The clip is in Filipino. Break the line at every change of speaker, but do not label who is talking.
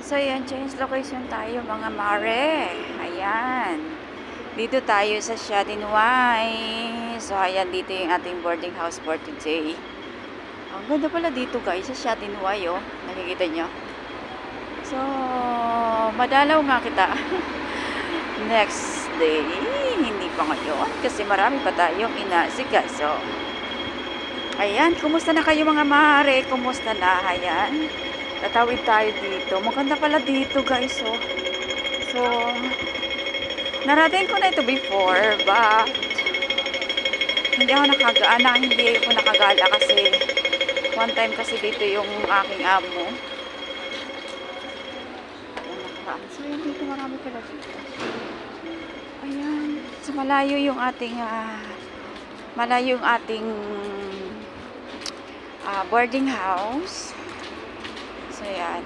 So, ayan, change location tayo mga mare. Ayan. Dito tayo sa Siadinway. So, ayan, dito yung ating boarding house for today. Ang ganda pala dito guys, sa Siadinway, oh. Nakikita nyo? So, madalaw nga kita. Next day, hindi pa ngayon. Kasi marami pa tayong inasikaso. Ayan, kumusta na kayo mga mare? Kumusta na? Ayan. Tatawid tayo dito. Maganda pala dito guys, oh. So, narating ko na ito before, but hindi ako nakagala kasi one time kasi dito yung aking amo. So, yun dito marami pala dito. Ayan. So, malayo yung ating boarding house. So, yan.